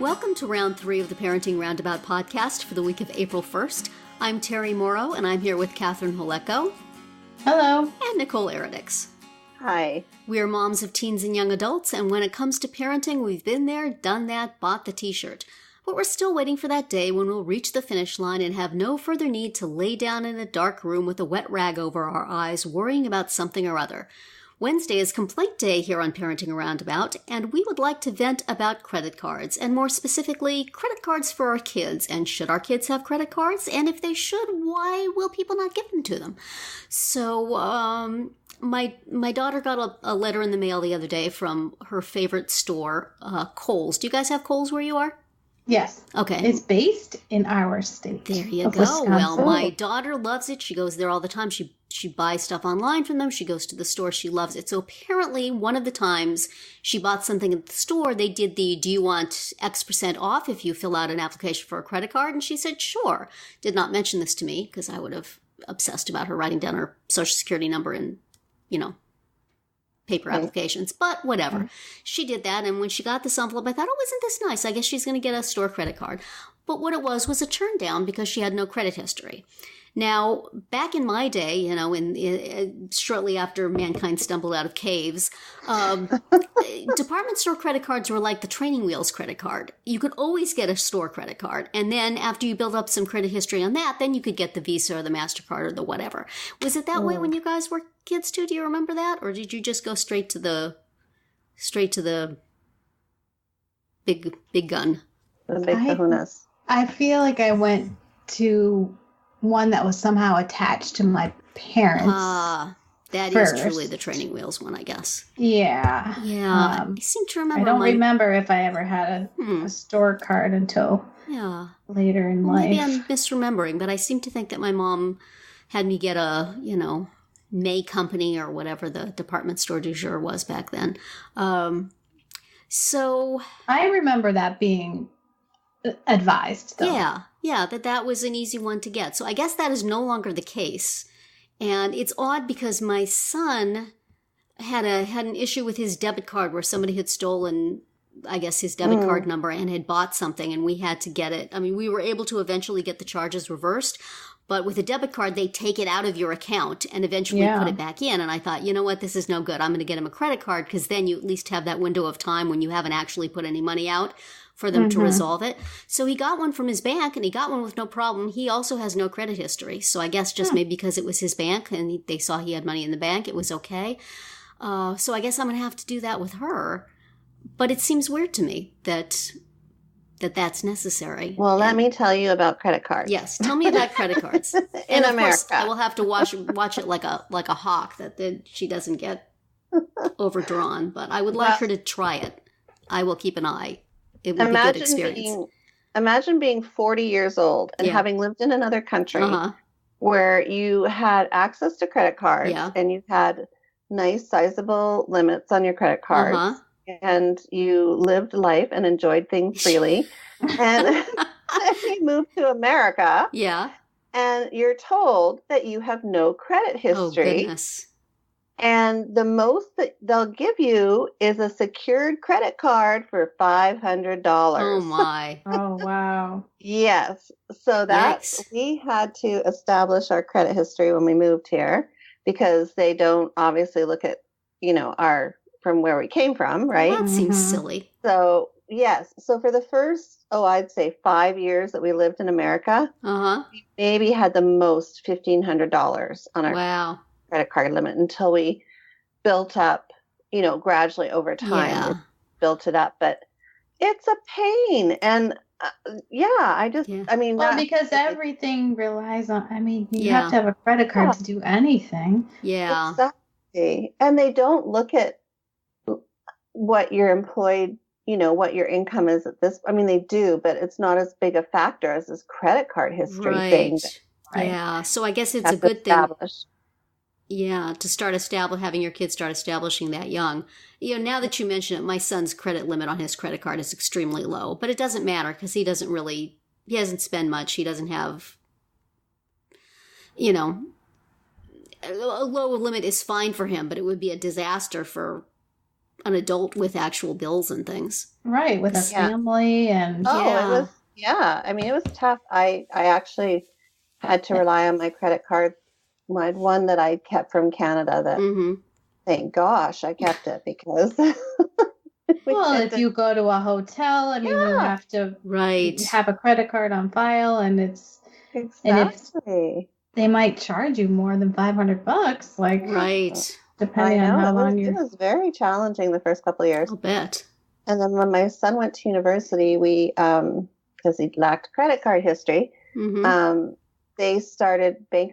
Welcome to round 3 of the Parenting Roundabout podcast for the week of April 1st. I'm Terry Morrow, and I'm here with Catherine Holeko. Hello. And Nicole Eridix. Hi. We are moms of teens and young adults, and when it comes to parenting, we've been there, done that, bought the t-shirt. But we're still waiting for that day when we'll reach the finish line and have no further need to lay down in a dark room with a wet rag over our eyes, worrying about something or other. Wednesday is complaint day here on Parenting Roundabout, and we would like to vent about credit cards, and more specifically, credit cards for our kids. And should our kids have credit cards? And if they should, why will people not give them to them? So, my daughter got a letter in the mail the other day from her favorite store, Kohl's. Do you guys have Kohl's where you are? Yes. Okay. It's based in our state. There you go. Wisconsin. Well, my daughter loves it. She goes there all the time. She buys stuff online from them. She goes to the store. She loves it. So apparently one of the times she bought something at the store, they did the, do you want X% off if you fill out an application for a credit card? And she said, sure. Did not mention this to me because I would have obsessed about her writing down her social security number and, paper applications, but whatever. Mm-hmm. She did that, and when she got this envelope, I thought, oh, isn't this nice? I guess she's going to get a store credit card. But what it was a turn down because she had no credit history. Now, back in my day, shortly after mankind stumbled out of caves, department store credit cards were like the training wheels credit card. You could always get a store credit card. And then after you build up some credit history on that, then you could get the Visa or the MasterCard or the whatever. Was it that way when you guys were kids too? Do you remember that? Or did you just go straight to the big gun? The big kahunas. I feel like I went to one that was somehow attached to my parents. That first. Is truly the training wheels one, I guess. Yeah. Yeah. I seem to remember. I don't remember if I ever had a store card until later in life. Maybe I'm misremembering, but I seem to think that my mom had me get a, May Company or whatever the department store du jour was back then. So I remember that being advised, though. Yeah, that was an easy one to get. So I guess that is no longer the case. And it's odd because my son had an issue with his debit card where somebody had stolen, I guess, his debit card number and had bought something, and we had to get it. I mean, we were able to eventually get the charges reversed, but with a debit card, they take it out of your account and eventually put it back in. And I thought, you know what, this is no good. I'm going to get him a credit card because then you at least have that window of time when you haven't actually put any money out for them to resolve it. So he got one from his bank, and he got one with no problem. He also has no credit history. So I guess just maybe because it was his bank and they saw he had money in the bank, it was okay. So I guess I'm going to have to do that with her. But it seems weird to me that that's necessary. Well, let me tell you about credit cards. Yes, tell me about credit cards. In of America. Course, I will have to watch it like a hawk that she doesn't get overdrawn. But I would like her to try it. I will keep an eye. It would be a good experience. Imagine being 40 years old and having lived in another country where you had access to credit cards and you had nice, sizable limits on your credit cards. And you lived life and enjoyed things freely. And you moved to America. Yeah. And you're told that you have no credit history. Oh, goodness. And the most that they'll give you is a secured credit card for $500. Oh, my. Oh, wow. Yes. So we had to establish our credit history when we moved here because they don't obviously look at, from where we came from, right? Well, that seems silly. So, yes. So for the first, I'd say 5 years that we lived in America, we maybe had the most $1,500 on our credit card limit until we built up, gradually over time, we built it up. But it's a pain. And because everything relies on, you have to have a credit card to do anything. Yeah. Exactly. And they don't look at what you're employed, what your income is at this. They do, but it's not as big a factor as this credit card history thing. Right. Yeah. So I guess it's a good thing. Yeah, to start having your kids start establishing that young. Now that you mention it, my son's credit limit on his credit card is extremely low, but it doesn't matter because he doesn't spend much. He doesn't have, a low limit is fine for him, but it would be a disaster for an adult with actual bills and things. Right, with a family and... it was tough. I actually had to rely on my credit card. I had one that I kept from Canada that, thank gosh, I kept it because... if you go to a hotel, I mean, you have to have a credit card on file, and it's... Exactly. They might charge you more than $500, depending on how long It was very challenging the first couple of years. I'll bet. And then when my son went to university, we, because he lacked credit card history, Bank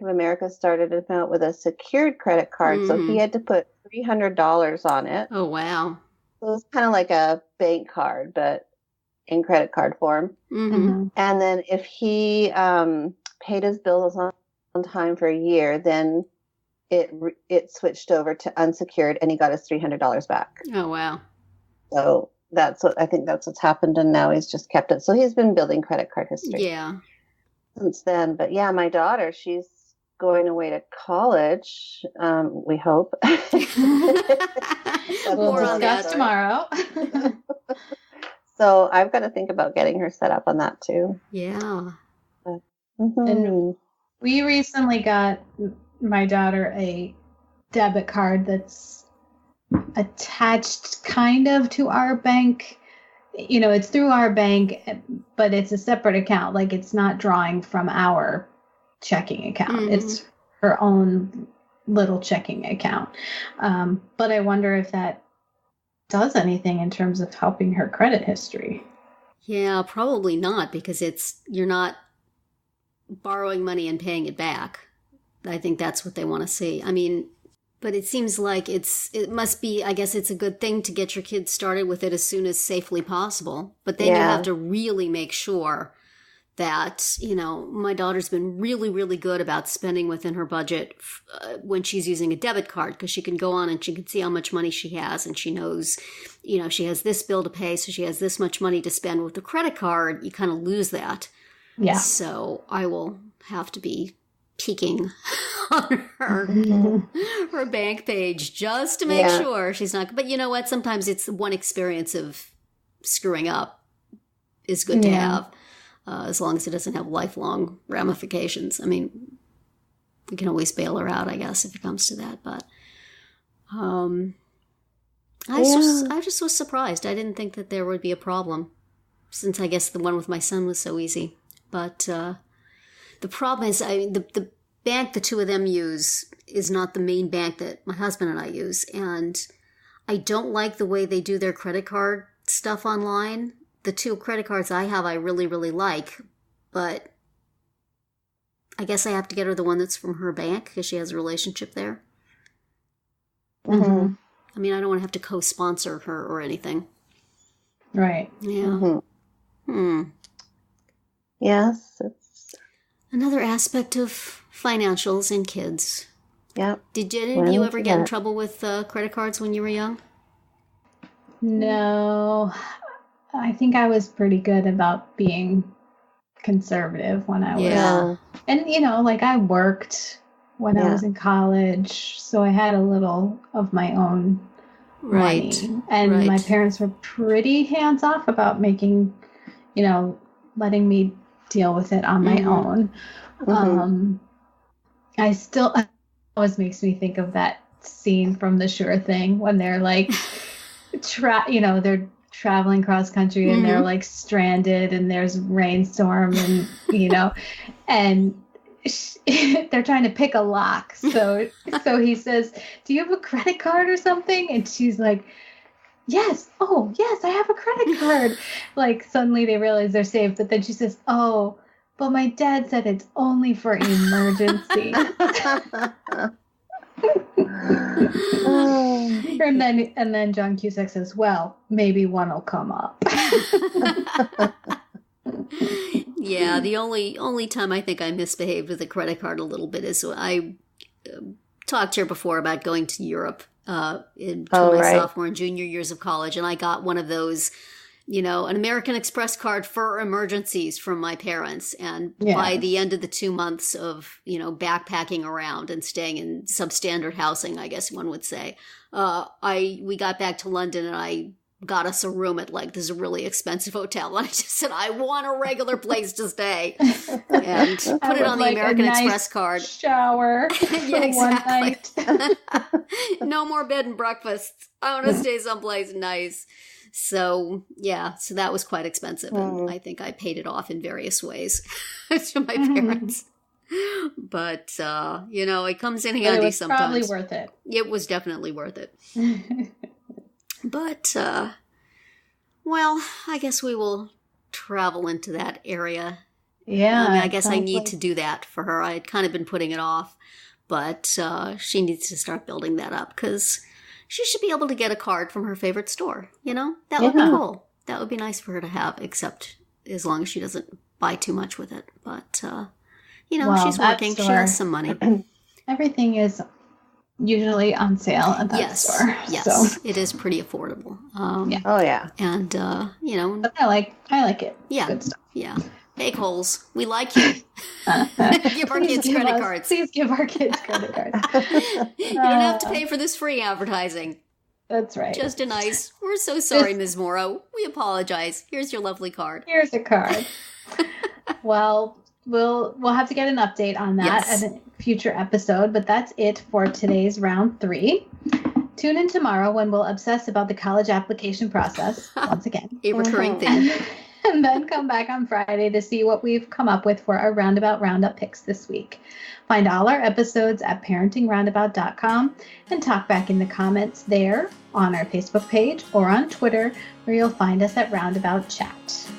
of America started him out with a secured credit card. So he had to put $300 on it. Oh, wow. So it was kind of like a bank card, but in credit card form. And then if he paid his bills on time for a year, then it switched over to unsecured, and he got his $300 back. Oh, wow. So that's what's happened, and now he's just kept it. So he's been building credit card history since then. But yeah, my daughter, she's going away to college, we hope. We'll discuss tomorrow. So I've got to think about getting her set up on that too. Yeah. And we recently got my daughter a debit card that's attached kind of to our bank. You know, it's through our bank, but it's a separate account. Like, it's not drawing from our checking account. It's her own little checking account. But I wonder if that does anything in terms of helping her credit history. Yeah, probably not, because you're not borrowing money and paying it back. I think that's what they want to see. I mean, but it seems like it must be, I guess it's a good thing to get your kids started with it as soon as safely possible. But then you have to really make sure that, my daughter's been really, really good about spending within her budget when she's using a debit card, because she can go on and she can see how much money she has, and she knows, she has this bill to pay, so she has this much money to spend. With the credit card, you kind of lose that. Yeah. So I will have to be peeking on her bank page just to make sure she's not. But you know what? Sometimes it's one experience of screwing up is good to have. As long as it doesn't have lifelong ramifications. I mean, we can always bail her out, I guess, if it comes to that. But I just was surprised. I didn't think that there would be a problem, since I guess the one with my son was so easy. But the problem is, the bank the two of them use is not the main bank that my husband and I use. And I don't like the way they do their credit card stuff online. The two credit cards I have, I really, really like, but I guess I have to get her the one that's from her bank because she has a relationship there. I mean, I don't want to have to co-sponsor her or anything. Right. Yeah. Yes. It's another aspect of financials and kids. Yeah. Did you ever get in trouble with credit cards when you were young? No. I think I was pretty good about being conservative when I was, and I worked when I was in college, so I had a little of my own money, and my parents were pretty hands off about making, letting me deal with it on my own. It always makes me think of that scene from The Sure Thing when they're like, they're traveling cross country and they're like stranded and there's rainstorm and and they're trying to pick a lock, so he says, do you have a credit card or something? And she's like, yes, I have a credit card. Like, suddenly they realize they're safe, but then she says, oh, but my dad said it's only for emergency. And then John Cusack says, well, maybe one will come up. Yeah, the only time I think I misbehaved with a credit card a little bit is I talked here before about going to Europe in my sophomore and junior years of college, and I got one of those an American Express card for emergencies from my parents. And by the end of the 2 months of, backpacking around and staying in substandard housing, I guess one would say, we got back to London and I got us a room at this really expensive hotel. And I just said, I want a regular place to stay. And put it on the American Express card. Shower. Yeah, exactly. One night. No more bed and breakfast. I want to stay someplace nice. So, so that was quite expensive. And I think I paid it off in various ways to my parents. But, it comes in handy sometimes. It was probably worth it. It was definitely worth it. But, I guess we will travel into that area. Yeah. I guess I need to do that for her. I had kind of been putting it off, but she needs to start building that up because she should be able to get a card from her favorite store. That would be cool. That would be nice for her to have, except as long as she doesn't buy too much with it. But, she's working. She has some money. Everything is usually on sale at that store. Yes, so. It is pretty affordable. Oh, yeah. And, But I like it. Yeah. Good stuff. Yeah. Hey, Kohls, we like you. Give our kids credit cards. Please give our kids credit cards. You don't have to pay for this free advertising. That's right. Just a nice, we're so sorry, Ms. Morrow. We apologize. Here's your lovely card. Here's a card. Well, we'll have to get an update on that at a future episode, but that's it for today's round 3. Tune in tomorrow when we'll obsess about the college application process once again. A recurring theme. And then come back on Friday to see what we've come up with for our Roundabout Roundup picks this week. Find all our episodes at parentingroundabout.com and talk back in the comments there, on our Facebook page, or on Twitter, where you'll find us at Roundabout Chat.